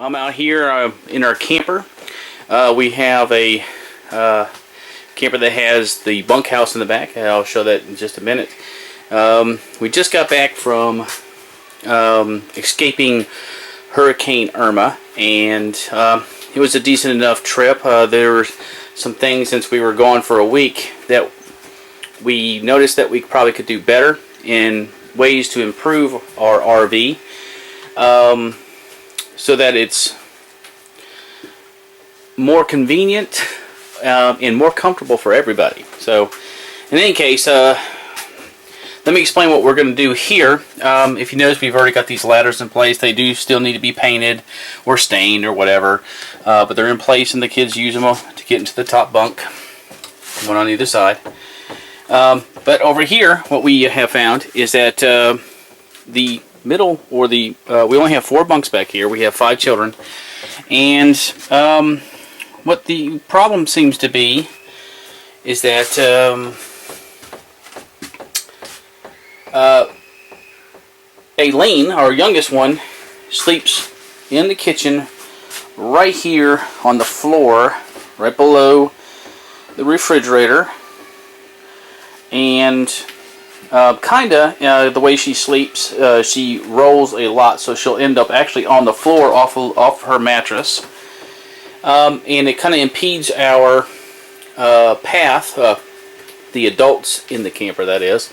I'm out here in our camper. We have a camper that has the bunkhouse in the back. I'll show that in just a minute. We just got back from escaping Hurricane Irma, and it was a decent enough trip. There were some things since we were gone for a week that we noticed that we probably could do better in ways to improve our RV so that it's more convenient and more comfortable for everybody. So in any case, let me explain what we're going to do here. If you notice, we've already got these ladders in place. They do still need to be painted or stained or whatever, but they're in place and the kids use them to get into the top bunk, one on either side. But over here, what we have found is that the middle, or the we only have 4 bunks back here. We have 5 children, and what the problem seems to be is that Aileen, our youngest one, sleeps in the kitchen right here on the floor, right below the refrigerator. And the way she sleeps, she rolls a lot, so she'll end up actually on the floor off her mattress. And it kind of impedes our path, the adults in the camper that is,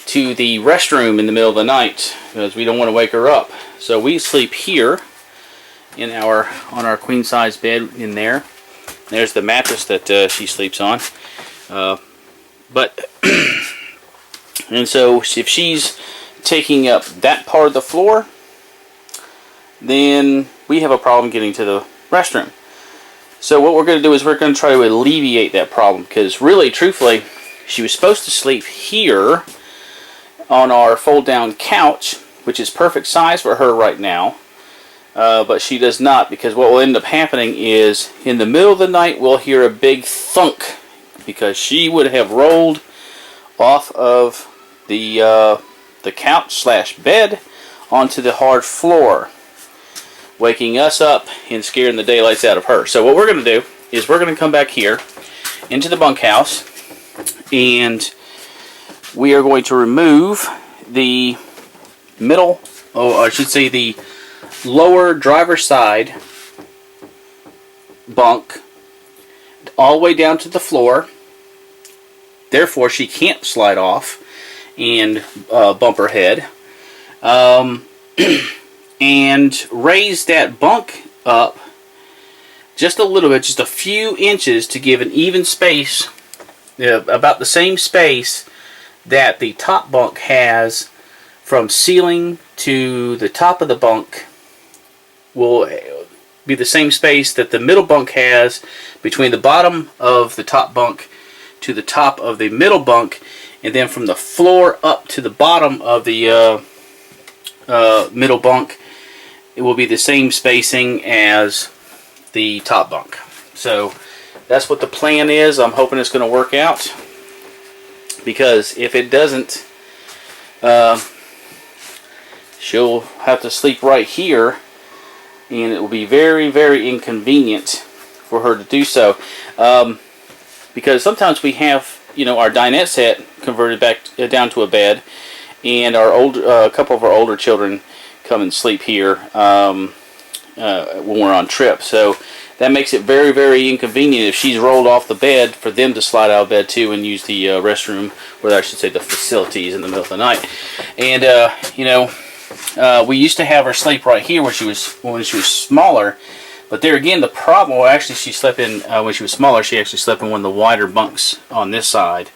to the restroom in the middle of the night, because we don't want to wake her up. So we sleep here on our queen size bed in there. There's the mattress that she sleeps on. And so if she's taking up that part of the floor, then we have a problem getting to the restroom. So what we're going to do is we're going to try to alleviate that problem, because really, truthfully, she was supposed to sleep here on our fold-down couch, which is perfect size for her right now, but she does not, because what will end up happening is in the middle of the night we'll hear a big thunk, because she would have rolled off of the couch / bed onto the hard floor, waking us up and scaring the daylights out of her. So what we're going to do is we're going to come back here into the bunkhouse, and we are going to remove the middle, I should say the lower driver's side bunk all the way down to the floor. Therefore, she can't slide off and bump her head. And raise that bunk up just a little bit, just a few inches, to give an even space, about the same space that the top bunk has from ceiling to the top of the bunk. Will be the same space that the middle bunk has between the bottom of the top bunk to the top of the middle bunk, and then from the floor up to the bottom of the middle bunk, it will be the same spacing as the top bunk. So that's what the plan is. I'm hoping it's going to work out, because if it doesn't, she'll have to sleep right here, and it will be very, very inconvenient for her to do so. Because sometimes we have, our dinette set converted back down to a bed, and a couple of our older children come and sleep here when we're on trip. So that makes it very, very inconvenient if she's rolled off the bed for them to slide out of bed too and use the restroom, or I should say the facilities, in the middle of the night. And we used to have her sleep right here when she was smaller. But there again, the problem, well, actually she slept in, when she was smaller, she actually slept in one of the wider bunks on this side,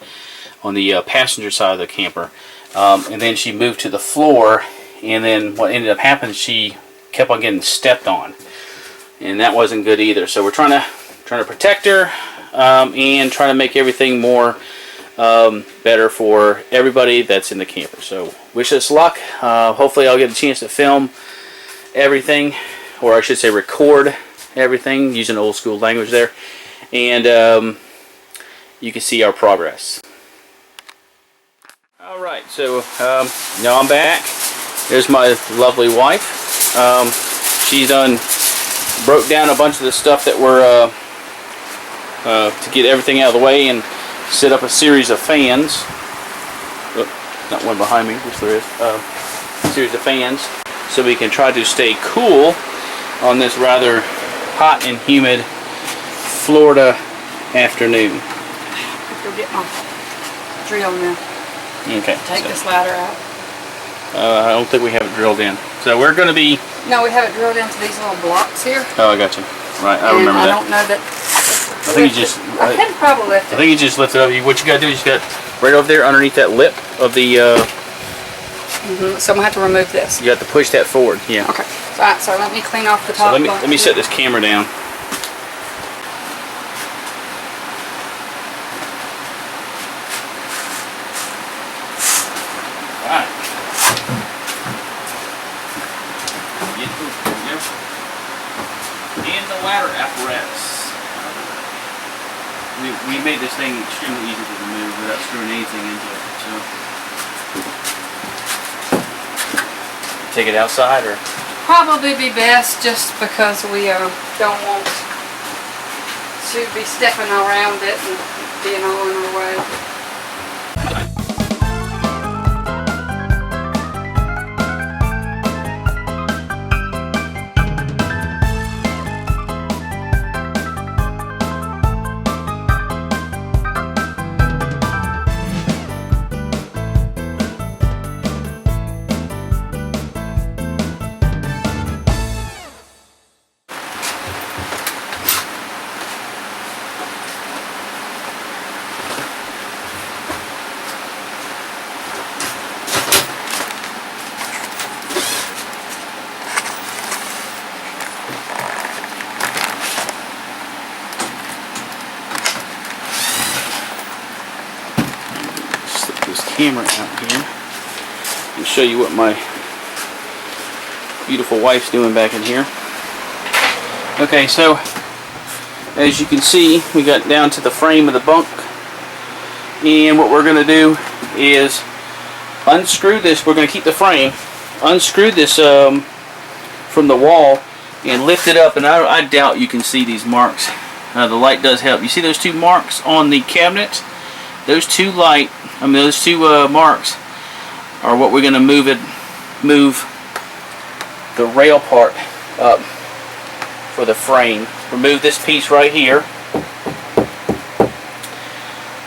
on the passenger side of the camper. And then she moved to the floor, and then what ended up happening, she kept on getting stepped on. And that wasn't good either. So we're trying to protect her, and try to make everything more better for everybody that's in the camper. So wish us luck. Hopefully I'll get a chance to film everything, or I should say record everything, using old school language there, and you can see our progress. Alright, so now I'm back. There's my lovely wife. She's done broke down a bunch of the stuff that were to get everything out of the way and set up a series of fans. Oh, not one behind me, which there is. A series of fans so we can try to stay cool on this rather hot and humid Florida afternoon. Go get my drill now. Okay. Take this ladder out. I don't think we have it drilled in. So we're going to be... No, we have it drilled into these little blocks here. Oh, I got you. Right, I remember that. I don't know that... I think you just... I could probably lift it. I think you just lift it up. What you got to do is you got right over there underneath that lip of the... So I'm going to have to remove this. You have to push that forward, yeah. Okay. So let me clean off the top. So let me set this camera down. Alright. And the ladder apparatus. We made this thing extremely easy to remove without screwing anything into it. So take it outside, or probably be best, just because we don't want to be stepping around it and being all in our way. camera out here and show you what my beautiful wife's doing back in here. Okay, so as you can see, we got down to the frame of the bunk, and what we're going to do is unscrew this. We're going to keep the frame, unscrew this from the wall and lift it up, and I doubt you can see these marks. The light does help. You see those two marks on the cabinet? Those two marks are what we're going to move the rail part up for the frame. Remove this piece right here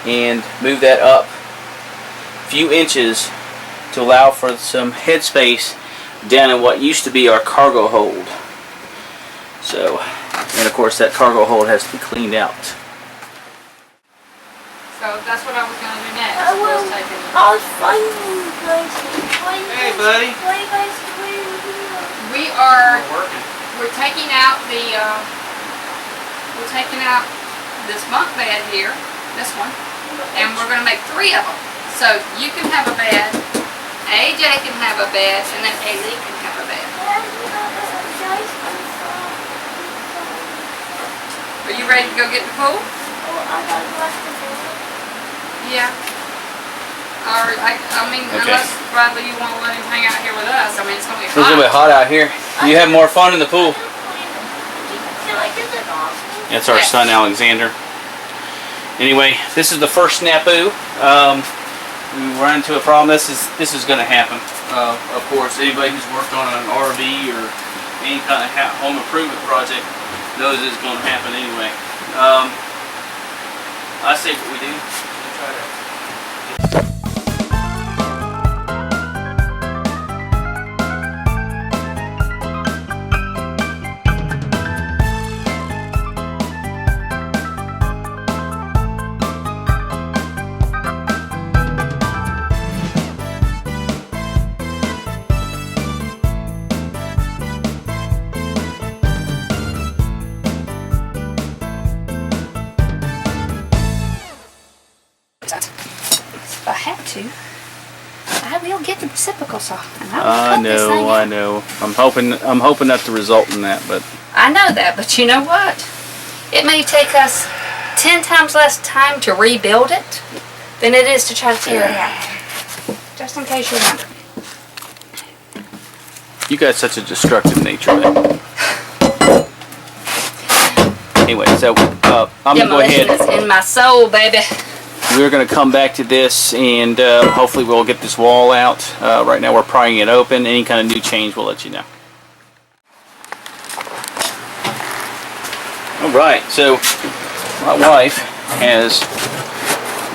and move that up a few inches to allow for some headspace down in what used to be our cargo hold. So, and of course that cargo hold has to be cleaned out. So that's what I was going to do next. I was finding you guys. Hey, buddy. Why you guys doing here? We're taking out this bunk bed here, this one, and we're going to make 3 of them. So you can have a bed, AJ can have a bed, and then AZ can have a bed. Are you ready to go get in the pool? Oh, I got to watch the pool. Yeah. Or, I mean, Okay. unless, Bradley, you want to let him hang out here with us. I mean, it's going to be It's a hot. little bit hot out here. You have more fun in the pool. Did I get that off? That's our son Alexander. Anyway, this is the first snafu. We ran into a problem. This is going to happen. Of course, anybody who's worked on an RV or any kind of home improvement project knows it's going to happen anyway. I say what we do. We try to. If I had to, I will get the reciprocal saw. And I know. I'm hoping not to result in that, but I know that, but you know what? It may take us 10 times less time to rebuild it than it is to try to tear it out. Just in case you wonder. you got such a destructive nature, man. Anyway, so I'm going to go ahead. Demolition is in my soul, baby. We're going to come back to this, and hopefully we'll get this wall out. Right now we're prying it open. Any kind of new change, we'll let you know. Alright, so my wife has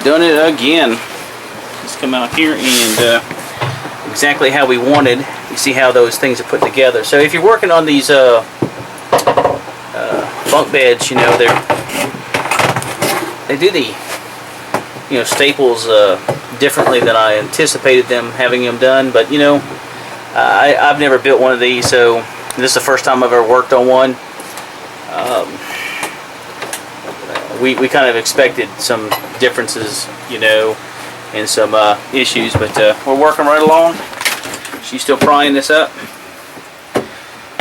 done it again. Let's come out here and exactly how we wanted. You see how those things are put together. So if you're working on these bunk beds, you know, they do the staples differently than I anticipated them having them done. But you know, I've never built one of these, so this is the first time I've ever worked on one. We kind of expected some differences, you know, and some issues, but we're working right along. She's still prying this up.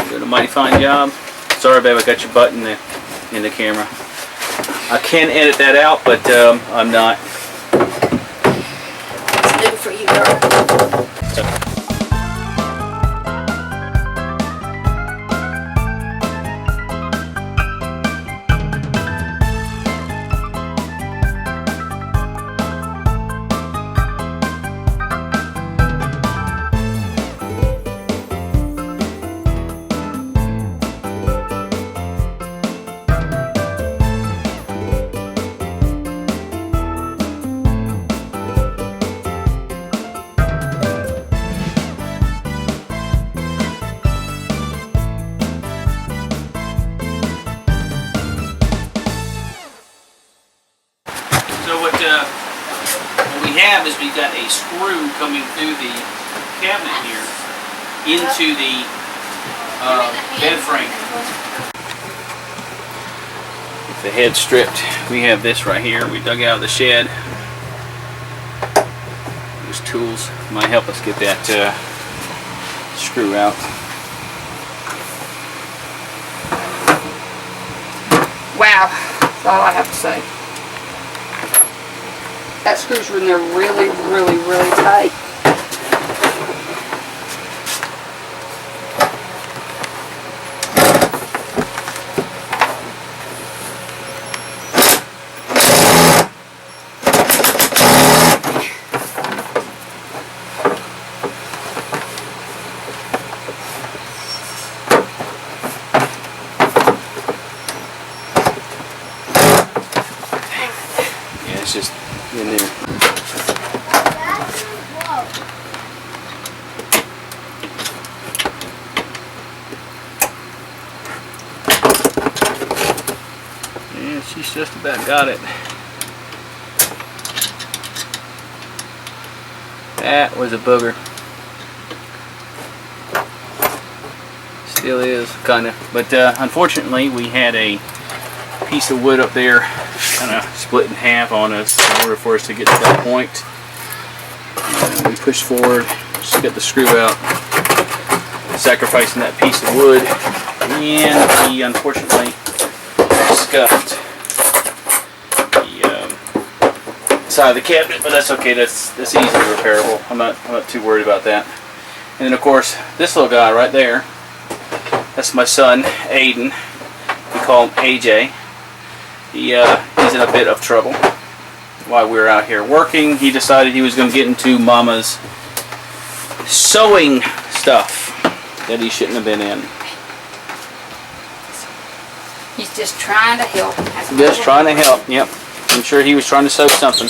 Doing a mighty fine job. Sorry, babe, I got your butt in the camera. I can edit that out, but I'm not. It's new for you, girl. So what we have is we've got a screw coming through the cabinet here into the bed frame. With the head stripped, we have this right here. We dug out of the shed. Those tools might help us get that screw out. Wow, that's all I have to say. That screws are in there really, really, really tight. Yeah, it's just in there. Yeah, she's just about got it. That was a booger. Still is, kind of. But unfortunately, we had a piece of wood up there kind of split in half on us in order for us to get to that point. And we pushed forward, just got the screw out, sacrificing that piece of wood, and we unfortunately scuffed the side of the cabinet, but that's okay. That's easily repairable. I'm not too worried about that. And then of course this little guy right there, that's my son Aiden. We call him AJ. He's in a bit of trouble. While we were out here working, he decided he was going to get into Mama's sewing stuff that he shouldn't have been in. He's just trying to help. Just trying to help, yep. I'm sure he was trying to sew something.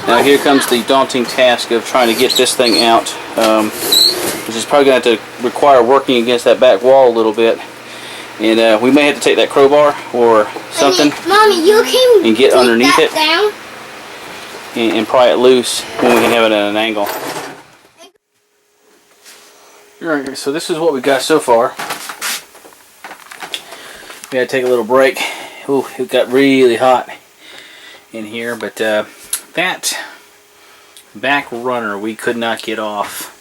Now here comes the daunting task of trying to get this thing out, which is probably going to have to require working against that back wall a little bit. And we may have to take that crowbar or something, Mommy, you can and get underneath it down. And pry it loose when we can have it at an angle. Alright, so this is what we got so far. We had to take a little break. Ooh, it got really hot in here, but that back runner we could not get off.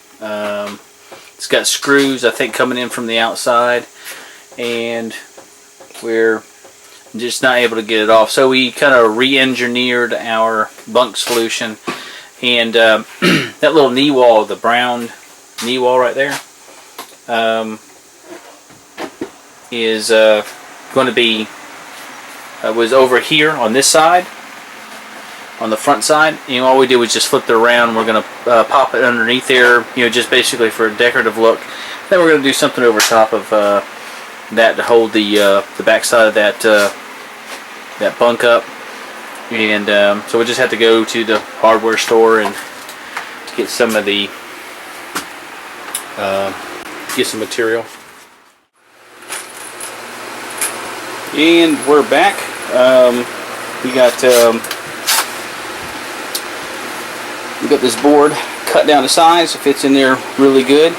It's got screws, I think, coming in from the outside, and we're just not able to get it off. So we kind of re-engineered our bunk solution, and that little knee wall, the brown knee wall right there, is going to be was over here on this side, on the front side. You know, all we did was just flip it around. We're going to pop it underneath there, you know, just basically for a decorative look. Then we're going to do something over top of that to hold the back side of that bunk up. And so we just have to go to the hardware store and get some of the get some material. And we're back. We got this board cut down to size. It fits in there really good.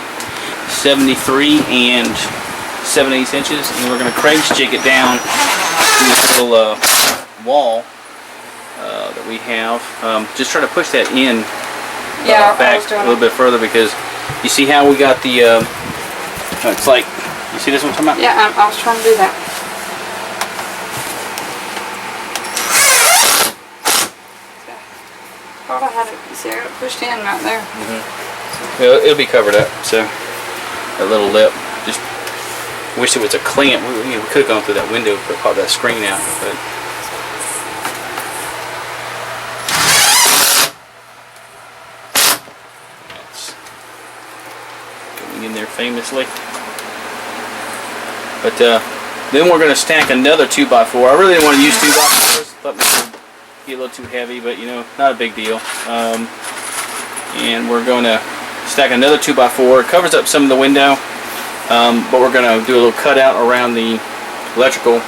73 and 7/8 inches, and we're going to Craig's jig it down to this little wall that we have. Just try to push that in back a little bit further, because you see how we got the it's like, you see this one come out? Yeah, I was trying to do that. Thought I had it, see, I got it pushed in right there. Well, it'll be covered up, so that little lip. Just wish it was a clamp. We could have gone through that window to pop that screen out, but that's going in there famously. But then we're going to stack another 2x4. I really didn't want to use 2x4s. Thought maybe it would be a little too heavy, but you know, not a big deal. And we're going to stack another 2x4. It covers up some of the window, but we're going to do a little cutout around the electrical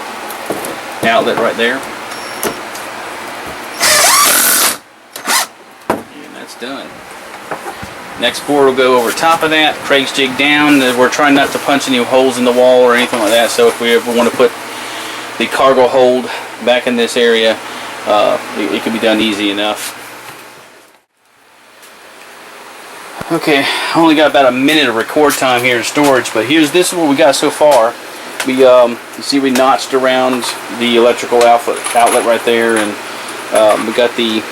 outlet right there. And that's done. Next board will go over top of that. Craig's jig down. We're trying not to punch any holes in the wall or anything like that, so if we ever want to put the cargo hold back in this area, it can be done easy enough. Okay, I only got about a minute of record time here in storage, but this is what we got so far. We you see we notched around the electrical outlet right there, and we got the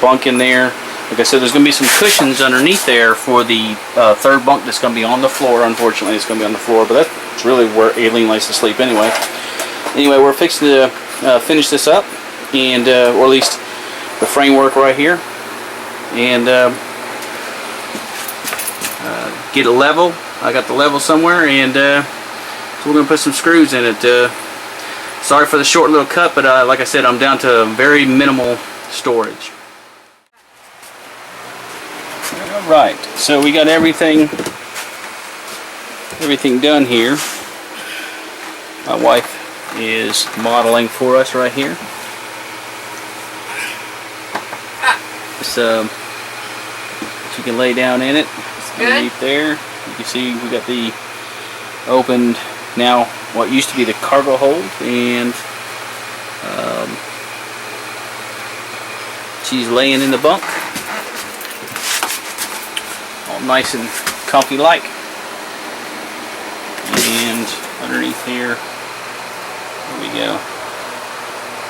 bunk in there. Like I said, there's going to be some cushions underneath there for the third bunk that's going to be on the floor. Unfortunately, it's going to be on the floor, but that's really where Aileen likes to sleep anyway. Anyway, we're fixing to finish this up, and or at least the framework right here, and get it level. I got the level somewhere, and so we're going to put some screws in it. Sorry for the short little cut, but like I said, I'm down to very minimal storage. Alright, so we got everything done here. My wife is modeling for us right here. So you can lay down in it. Underneath there, you can see we got the opened now what used to be the cargo hold, and she's laying in the bunk, all nice and comfy like. And underneath here, there we go.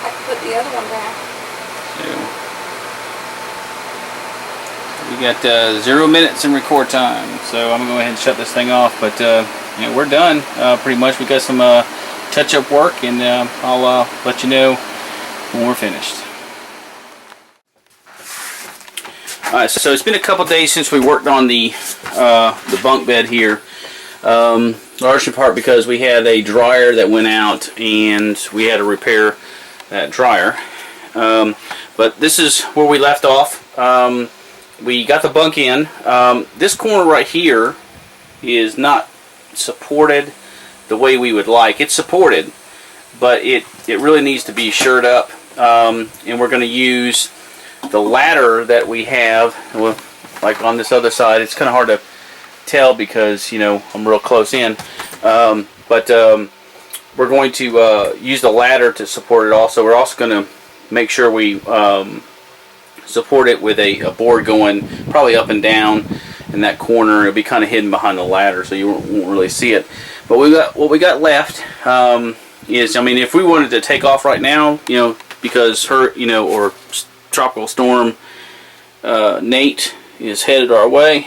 I can put the other one back. So we got 0 minutes in record time, so I'm gonna go ahead and shut this thing off. But you know, we're done pretty much. We got some touch-up work, and I'll let you know when we're finished. All right, so it's been a couple days since we worked on the bunk bed here. Large in part because we had a dryer that went out, and we had to repair that dryer. But this is where we left off. We got the bunk in. This corner right here is not supported the way we would like. It's supported, but it really needs to be shored up. And we're going to use the ladder that we have. Well, like on this other side, it's kind of hard to tell because, you know, I'm real close in. But we're going to use the ladder to support it also. We're also going to make sure we support it with a board going probably up and down in that corner. It'll be kind of hidden behind the ladder, so you won't really see it. But what we got left is, I mean, if we wanted to take off right now, you know, because or tropical storm Nate is headed our way,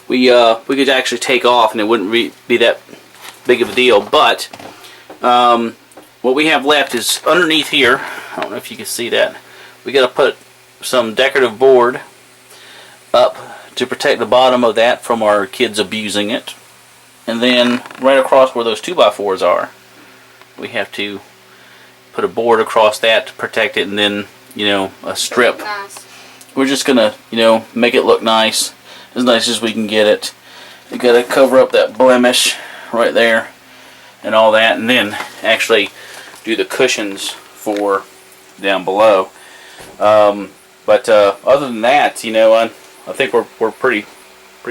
we could actually take off, and it wouldn't be that big of a deal. But what we have left is underneath here. I don't know if you can see that. We got to put some decorative board up to protect the bottom of that from our kids abusing it. And then right across where those 2x4s are, we have to put a board across that to protect it, and then, you know, a strip. Nice. We're just gonna, you know, make it look nice as we can get it. You gotta cover up that blemish right there and all that, and then actually do the cushions for down below. But other than that, you know, I think we're pretty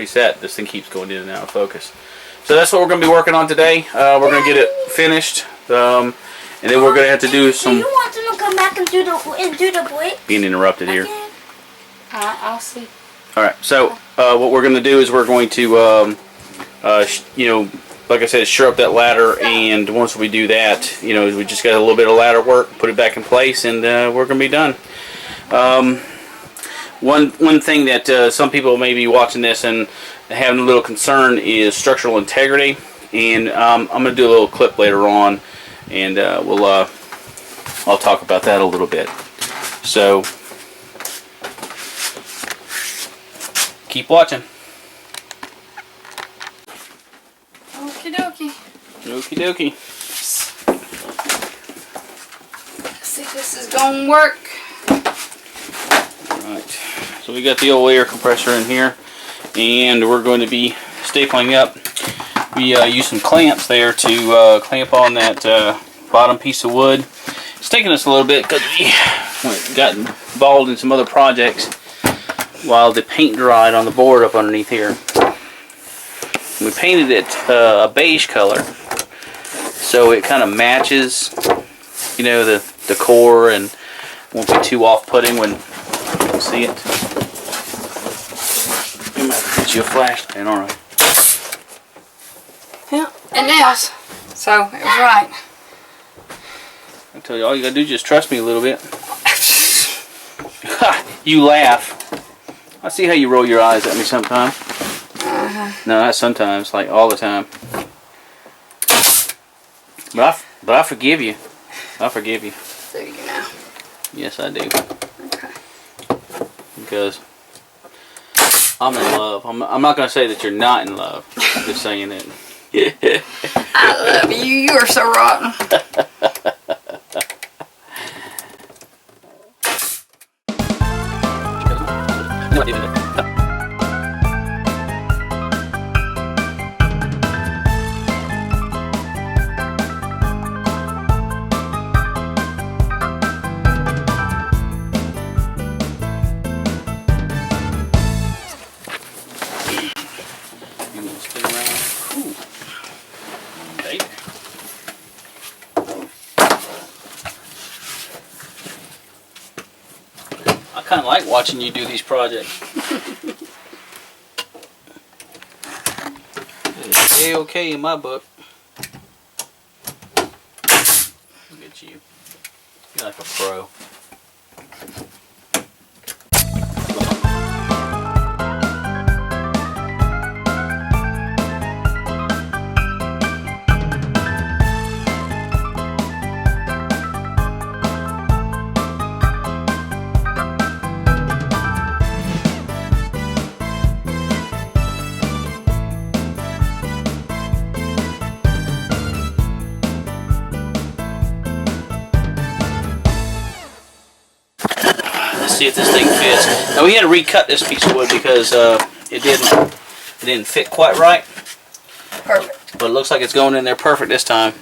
set. This thing keeps going in and out of focus. So that's what we're going to be working on today. We're going to get it finished, and then we're going to have to do some. Do you want them to come back and do the bricks? Being interrupted here. I'll see. All right. So what we're going to do is we're going to, you know, like I said, sure up that ladder, and once we do that, you know, we just got a little bit of ladder work, put it back in place, and we're going to be done. One thing that some people may be watching this and having a little concern is structural integrity, and I'm going to do a little clip later on, and I'll talk about that a little bit. So keep watching. Okie dokie. Okie dokie. Let's see if this is gonna work. Right. So we got the old air compressor in here, and we're going to be stapling up. We use some clamps there to clamp on that bottom piece of wood. It's taking us a little bit because we got involved in some other projects while the paint dried on the board up underneath here. We painted it a beige color, so it kind of matches, you know, the decor, and won't be too off-putting when you see it. We might have to get you a flashlight, alright. Yeah, and nails. So it was right. I tell you, all you gotta do is just trust me a little bit. You laugh. I see how you roll your eyes at me sometimes. No, not sometimes, like all the time. But I forgive you. I forgive you. There you go now. Yes, I do. Okay. Because I'm in love. I'm not going to say that you're not in love. I'm just saying that. I love you. You are so rotten. I kind of like watching you do these projects. It's A-okay in my book. Look at you. You're like a pro. See if this thing fits. Now we had to recut this piece of wood because it didn't fit quite right. Perfect. But it looks like it's going in there perfect this time.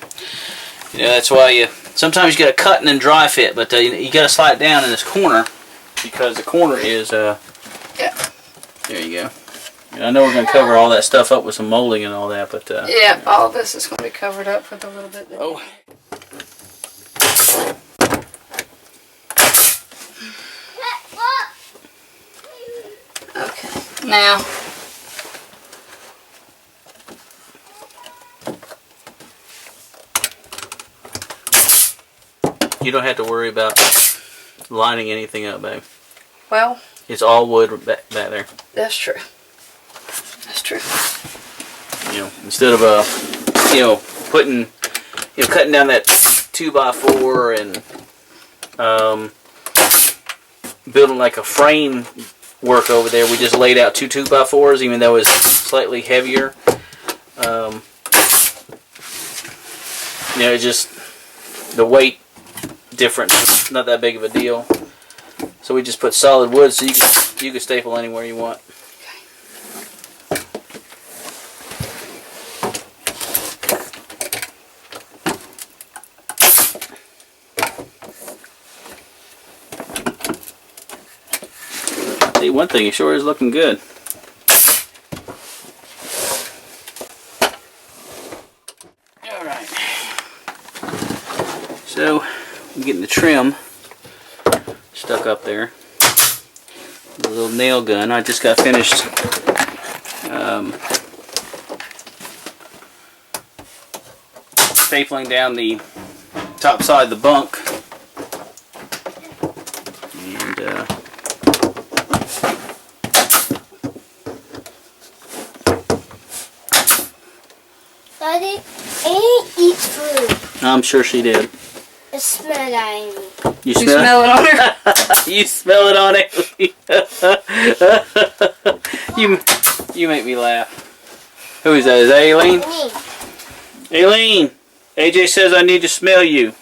You know, that's why sometimes you got to cut and then dry fit, but you got to slide it down in this corner because the corner is yeah. There you go. And I know we're going to cover all that stuff up with some molding and all that, but yeah, all of this is going to be covered up with a little bit. Oh. Okay, now you don't have to worry about lining anything up, babe. well, It's all wood back there. that's true. That's true. You know, instead of putting, cutting down that 2x4 and building like a frame work over there. We just laid out 2x4s, even though it's slightly heavier. It's just the weight difference, not that big of a deal. So we just put solid wood, so you can staple anywhere you want. See, one thing, it sure is looking good. Alright. So, I'm getting the trim stuck up there. The little nail gun. I just got finished stapling down the top side of the bunk. And Daddy, Amy eats food. I'm sure she did. I smell Amy. You smell it on her? You smell it on it. You make me laugh. Who is that? Is that Aileen? Me. Aileen! AJ says I need to smell you.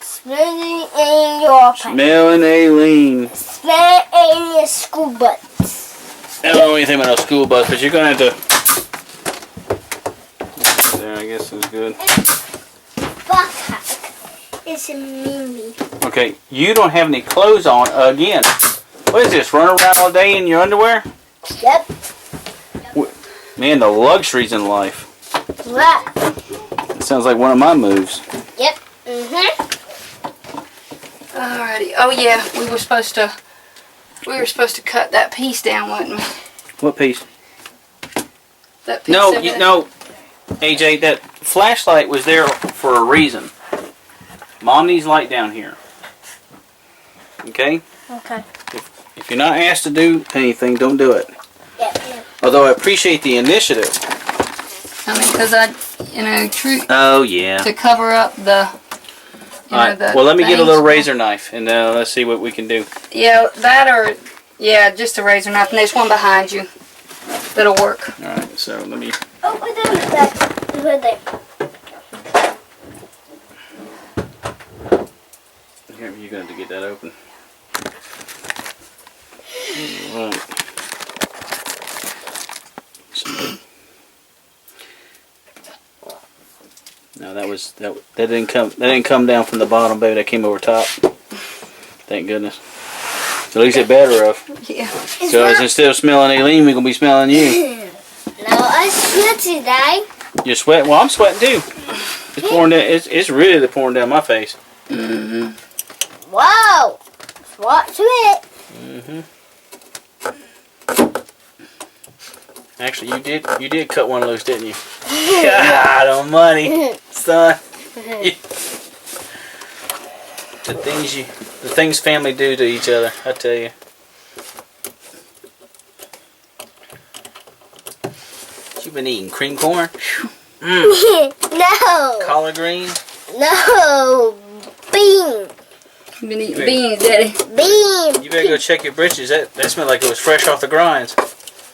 Smelling in your pants. Smelling Aileen. Smell in your school butts. I don't know anything about no school bus, but you're gonna have to. There, I guess is good. Bunkhouse. It's a mimi. Okay, you don't have any clothes on again. What is this? Run around all day in your underwear? Yep. Man, the luxuries in life. What? It sounds like one of my moves. Yep. Mm-hmm. Alrighty. Oh yeah, we were supposed to cut that piece down, wasn't we? What piece? That piece No, of it. no, AJ, that flashlight was there for a reason. Mom needs light down here. Okay? Okay. If you're not asked to do anything, don't do it. Yep. Although I appreciate the initiative. I mean, because Oh, yeah. to cover up the, Alright, the well, let me get a things. little razor knife, and let's see what we can do. Yeah, that or, yeah, just a razor knife. And there's one behind you that'll work. Alright, so let me... Oh, put them back. Put them. Here, you're going to have to get that open. Alright. No, that didn't come down from the bottom, baby. That came over top. Thank goodness. At least it better of. Yeah. Because instead of smelling Aileen, we're gonna be smelling you. No, I sweat today. You're sweating. Well, I'm sweating too. It's pouring down. It's really pouring down my face. Mm-hmm. Wow. Watch it. Mhm. Actually, you did cut one loose, didn't you? God almighty, son. The things family do to each other, I tell you. You been eating cream corn? No. Collard greens? No. Bean. You've been eating beans, Daddy. Bean. You better go check your britches. That smelled like it was fresh off the grinds.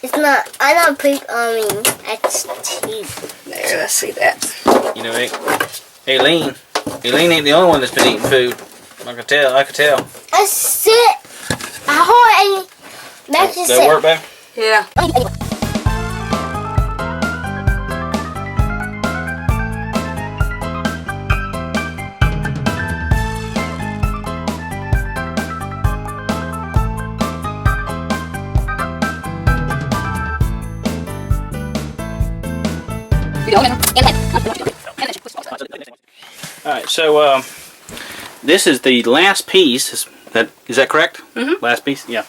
It's not. I don't put on me. It's cheese. There, let's see that. You know, Aileen ain't the only one that's been eating food. I can tell. I sit. I hold any. Max Does that work, babe? Yeah. Alright, so this is the last piece. Is that correct? Mm-hmm. Last piece? Yeah.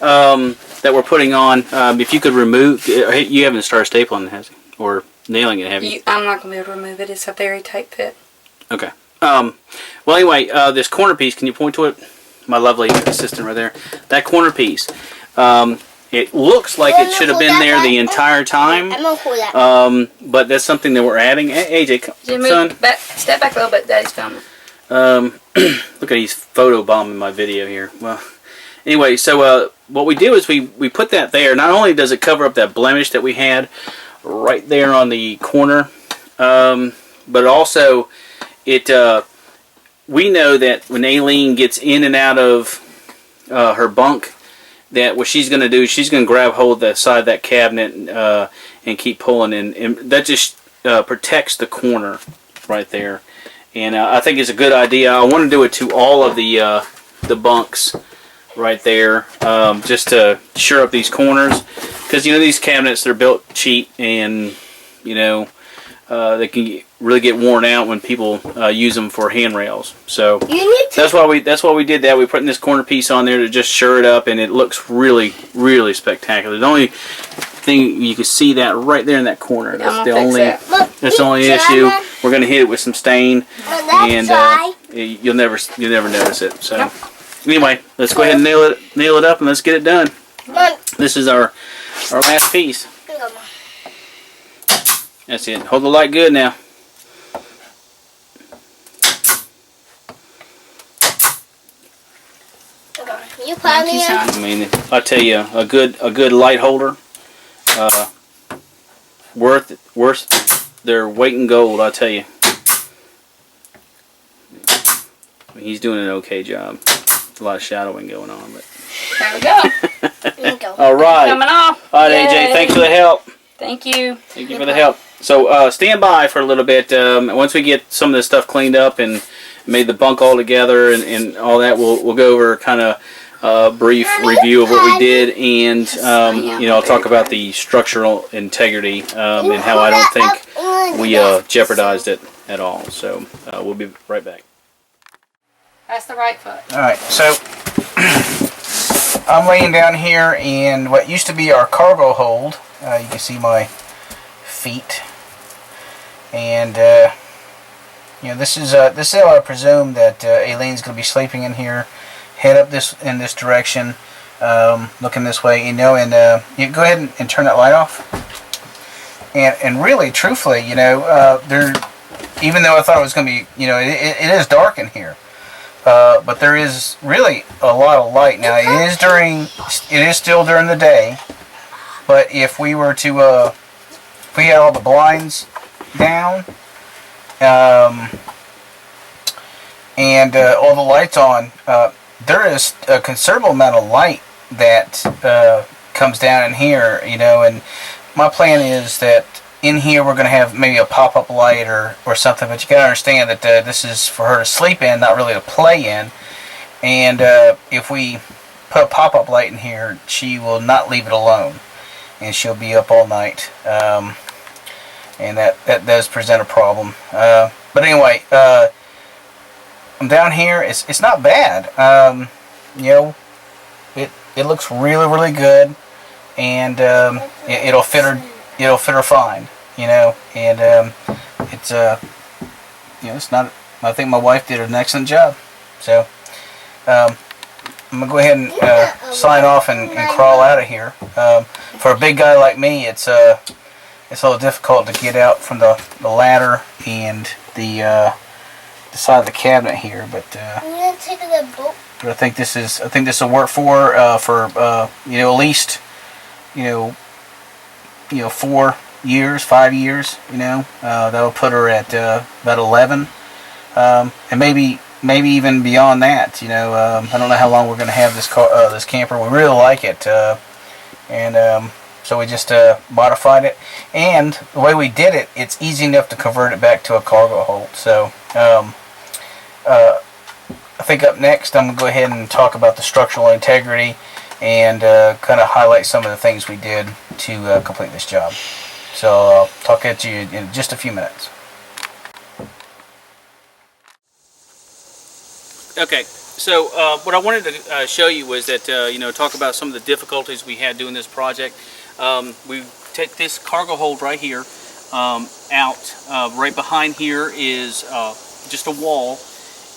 That we're putting on. If you could remove... You haven't started stapling it, has you? Or nailing it, have you? I'm not going to be able to remove it. It's a very tight fit. Okay. Well, anyway, this corner piece, can you point to it? My lovely assistant right there. That corner piece. It looks like it should have been there the entire time. I'm gonna pull that. But that's something that we're adding. AJ, son. Back, step back a little bit. Daddy's filming. Look at he's photobombing my video here. Well, anyway, so what we do is we put that there. Not only does it cover up that blemish that we had right there on the corner, but also it we know that when Aileen gets in and out of her bunk, that what she's going to do, she's going to grab hold of the side of that cabinet and keep pulling, and that just protects the corner right there. And I think it's a good idea. I want to do it to all of the bunks right there, just to shore up these corners, because you know these cabinets, they're built cheap, and you know they can really get worn out when people use them for handrails. So that's why we did that. We put in this corner piece on there to just shore it up, and it looks really, really spectacular. The only thing you can see that right there in that corner. That's the only issue. We're gonna hit it with some stain, and you'll never notice it. So anyway, let's go ahead and nail it up, and let's get it done. This is our last piece. That's it. Hold the light good now. You proud of me? I mean, I tell you, a good light holder, worth their weight in gold. I tell you. I mean, he's doing an okay job. A lot of shadowing going on, but there we go. All right. Coming off. All right, AJ. Thanks for the help. Thank you. Thank you for the help. So stand by for a little bit. Once we get some of this stuff cleaned up and made the bunk all together and all that, we'll go over kind of brief review of what we did, and you know, I'll talk about the structural integrity and how I don't think we jeopardized it at all. So we'll be right back. That's the right foot. All right, so I'm laying down here in what used to be our cargo hold. You can see my feet, and you know, this is how I presume that Aileen's going to be sleeping in here. Head up in this direction, looking this way, you know, and you go ahead and turn that light off. And really, truthfully, you know, even though I thought it was going to be, you know, it is dark in here, but there is really a lot of light. Now it is still during the day, but if we were to, if we had all the blinds down, and all the lights on, there is a considerable amount of light that comes down in here, you know, and my plan is that in here we're going to have maybe a pop-up light or something, but you got to understand that this is for her to sleep in, not really to play in, and if we put a pop-up light in here, she will not leave it alone, and she'll be up all night, and that does present a problem. But anyway, I'm down here. It's not bad. You know, it looks really, really good, and it'll fit her. It'll fit her fine. You know, and it's you know, it's not. I think my wife did an excellent job. So I'm gonna go ahead and sign off and crawl out of here. For a big guy like me, it's a little difficult to get out from the ladder and the side of the cabinet here, but I think this will work for you know, at least you know 4 years, 5 years. You know, that'll put her at about 11, and maybe even beyond that. You know, I don't know how long we're going to have this camper. We really like it, and so we just modified it, and the way we did it, it's easy enough to convert it back to a cargo hold. So I think up next I'm going to go ahead and talk about the structural integrity and kind of highlight some of the things we did to complete this job. So I'll talk at you in just a few minutes. Okay, so what I wanted to show you was that, you know, talk about some of the difficulties we had doing this project. We take this cargo hold right here out. Right behind here is just a wall,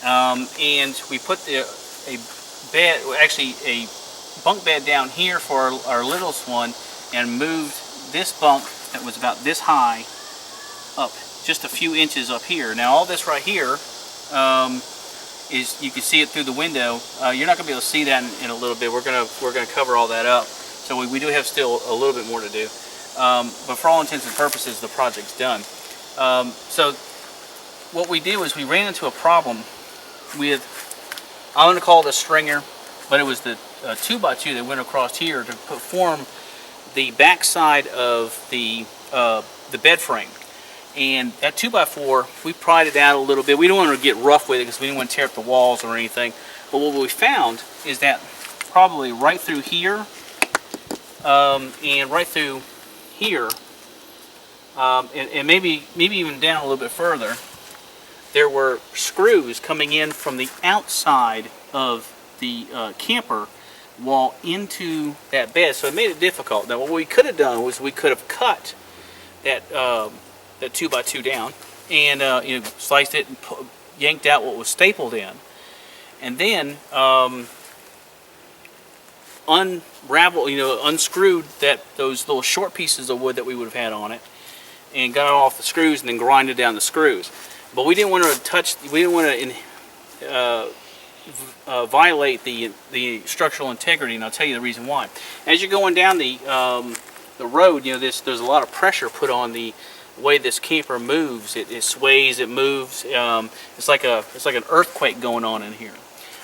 and we put a bed, actually a bunk bed down here for our littlest one and moved this bunk that was about this high up just a few inches up here. Now all this right here is, you can see it through the window. You're not going to be able to see that in a little bit. We're gonna cover all that up. So we do have still a little bit more to do. But for all intents and purposes, the project's done. So what we did was we ran into a problem with, I'm going to call it a stringer, but it was the 2x2 that went across here to form the back side of the bed frame. And that 2x4, we pried it out a little bit. We don't want to get rough with it because we didn't want to tear up the walls or anything. But what we found is that probably right through here and right through here, and maybe even down a little bit further, there were screws coming in from the outside of the camper wall into that bed. So it made it difficult. Now what we could have done was we could have cut that 2x2 down and you know, sliced it and yanked out what was stapled in, and then unscrewed those little short pieces of wood that we would have had on it, and got it off the screws, and then grinded down the screws. But we didn't want to violate the structural integrity, and I'll tell you the reason why. As you're going down the road, you know, there's a lot of pressure put on the way this camper moves. It sways, it moves. It's like an earthquake going on in here.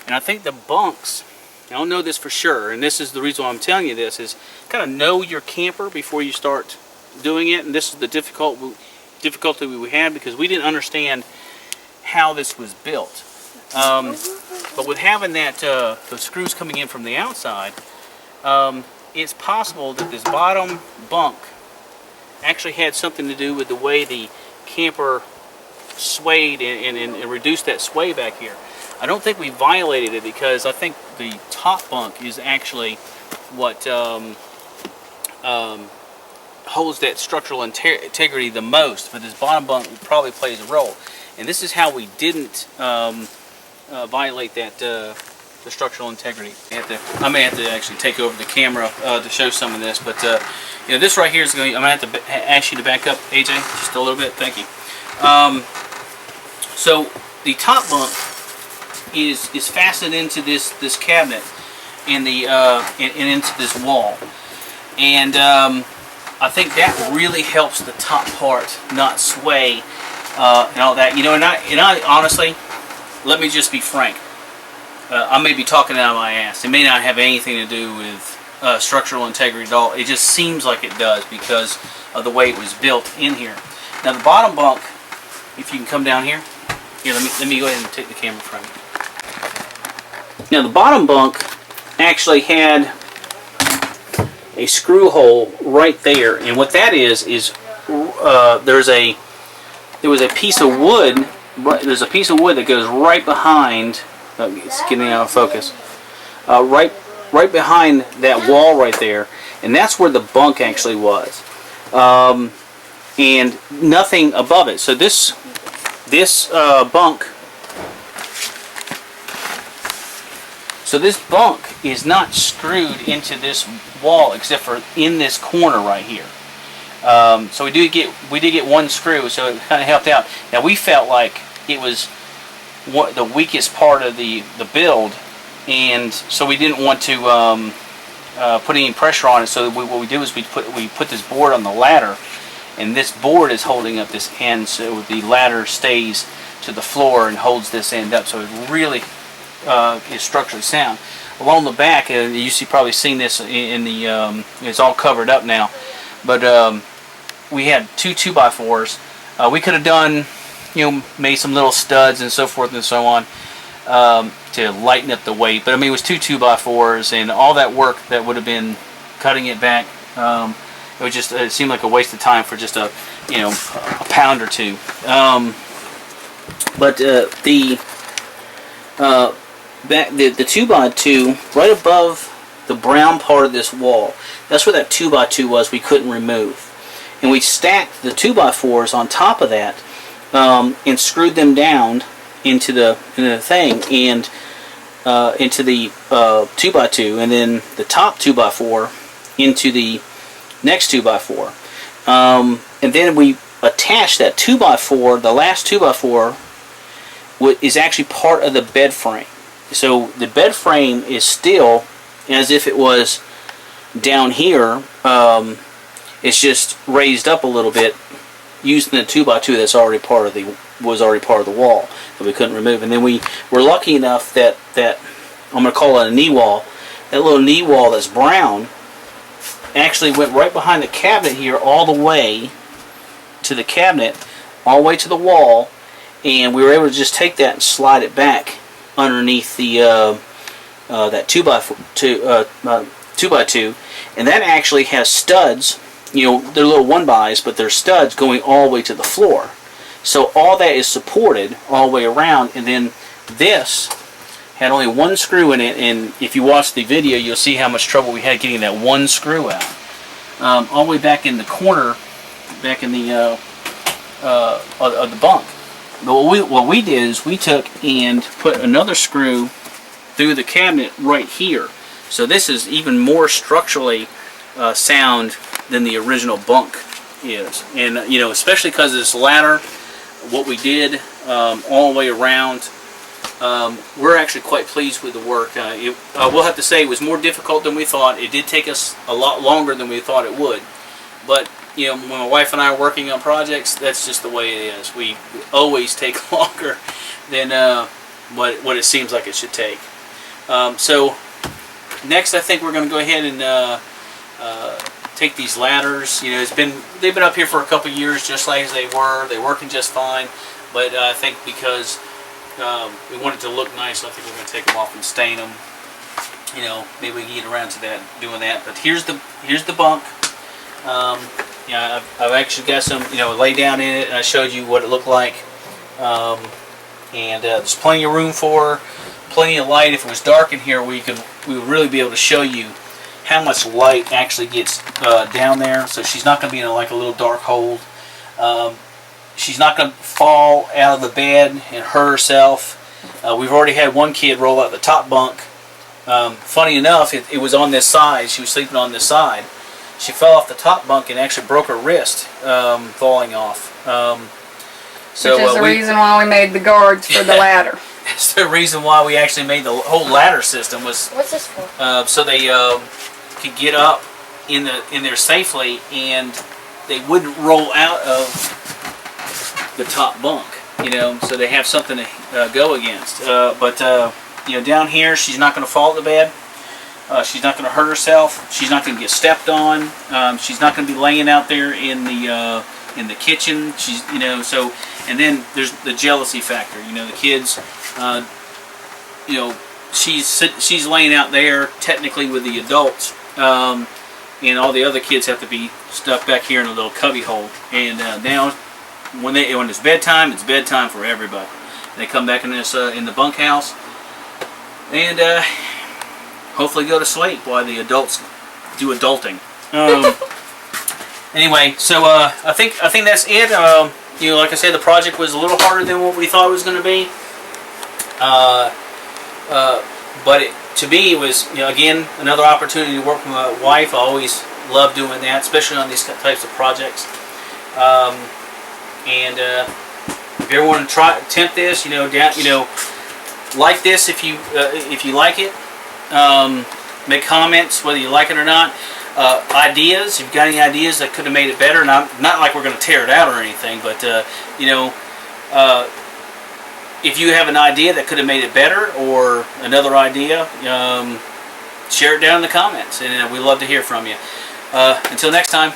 And I think the bunks, I don't know this for sure, and this is the reason why I'm telling you this, is kind of know your camper before you start doing it. And this is the difficulty we had, because we didn't understand how this was built. But with having that those screws coming in from the outside, it's possible that this bottom bunk actually had something to do with the way the camper swayed and reduced that sway back here. I don't think we violated it, because I think the top bunk is actually what holds that structural integrity the most, but this bottom bunk probably plays a role. And this is how we didn't violate that the structural integrity. I may have to actually take over the camera to show some of this, but you know, this right here is going. I'm going to have to ask you to back up, AJ, just a little bit. Thank you. So the top bunk is fastened into this cabinet and into this wall, and I think that really helps the top part not sway and all that. You know, and I honestly, let me just be frank. I may be talking out of my ass. It may not have anything to do with structural integrity at all. It just seems like it does because of the way it was built in here. Now the bottom bunk, if you can come down here. Here, let me go ahead and take the camera from you. Now the bottom bunk actually had a screw hole right there, and what that is there was a piece of wood. There's a piece of wood that goes right behind. It's getting out of focus. Right behind that wall right there, and that's where the bunk actually was, and nothing above it. So this bunk. So this bunk is not screwed into this wall except for in this corner right here. So we did get one screw, so it kind of helped out. Now we felt like it was the weakest part of the build, and so we didn't want to put any pressure on it. So what we did was we put this board on the ladder, and this board is holding up this end, so the ladder stays to the floor and holds this end up. So it really is structurally sound. Along the back, you probably seen this in the. It's all covered up now, but we had two 2x4s. We could have done, made some little studs and so forth and so on to lighten up the weight. But I mean, it was two 2x4s, and all that work that would have been cutting it back. It seemed like a waste of time for just a pound or two. But the 2x2 right above the brown part of this wall, that's where that 2x2 was. We couldn't remove, and we stacked the 2x4s on top of that and screwed them down into the thing. And into the 2x2, and then the top 2x4 into the next 2x4. And then we attach that 2x4, the last 2x4 is actually part of the bed frame. So the bed frame is still as if it was down here. It's just raised up a little bit using the 2x2 that's already part of the wall that we couldn't remove. And then we were lucky enough that I'm going to call it a knee wall. That little knee wall that's brown actually went right behind the cabinet here, all the way to the cabinet, all the way to the wall, and we were able to just take that and slide it back underneath the that 2x2, and that actually has studs. You know, they're little 1-bys, but they're studs going all the way to the floor. So all that is supported all the way around, and then this had only one screw in it, and if you watch the video, you'll see how much trouble we had getting that one screw out. All the way back in the corner, back in the of the bunk. But what we did is we took and put another screw through the cabinet right here. So this is even more structurally sound than the original bunk is. And you know, especially because of this ladder, what we did all the way around, we're actually quite pleased with the work. We'll have to say it was more difficult than we thought. It did take us a lot longer than we thought it would. But you know, when my wife and I are working on projects, that's just the way it is. We always take longer than what it seems like it should take. So next, I think we're going to go ahead and take these ladders. You know, they've been up here for a couple years, just like as they were. They're working just fine. But I think because we want it to look nice, I think we're going to take them off and stain them. You know, maybe we can get around to that, doing that. But here's the bunk. Yeah, I've actually got some, you know, lay down in it, and I showed you what it looked like. And there's plenty of room for her, plenty of light. If it was dark in here, we would really be able to show you how much light actually gets down there. So she's not going to be in like a little dark hole. She's not going to fall out of the bed and hurt herself. We've already had one kid roll out the top bunk. Funny enough, it was on this side. She was sleeping on this side. She fell off the top bunk and actually broke her wrist falling off. So, which is the reason why we made the guards for the ladder. That's the reason why we actually made the whole ladder system, was What's this for? so they could get up in there safely, and they wouldn't roll out of the top bunk. You know, so they have something to go against. But you know, down here, she's not going to fall out of the bed. She's not going to hurt herself. She's not going to get stepped on. She's not going to be laying out there in the kitchen. She's, you know, so, and then there's the jealousy factor. You know, the kids, you know, she's laying out there technically with the adults, and all the other kids have to be stuck back here in a little cubby hole. And now, when it's bedtime for everybody. They come back in the bunkhouse, and hopefully go to sleep while the adults do adulting. Anyway, so I think that's it. You know, like I said, the project was a little harder than what we thought it was going to be. But to me, it was, you know, again, another opportunity to work with my wife. I always love doing that, especially on these types of projects. And if you ever want to attempt this, you know, like this if you like it. Make comments whether you like it or not. Ideas, if you've got any ideas that could have made it better. Not like we're going to tear it out or anything, but you know, if you have an idea that could have made it better, or another idea, share it down in the comments, and we'd love to hear from you. Until next time.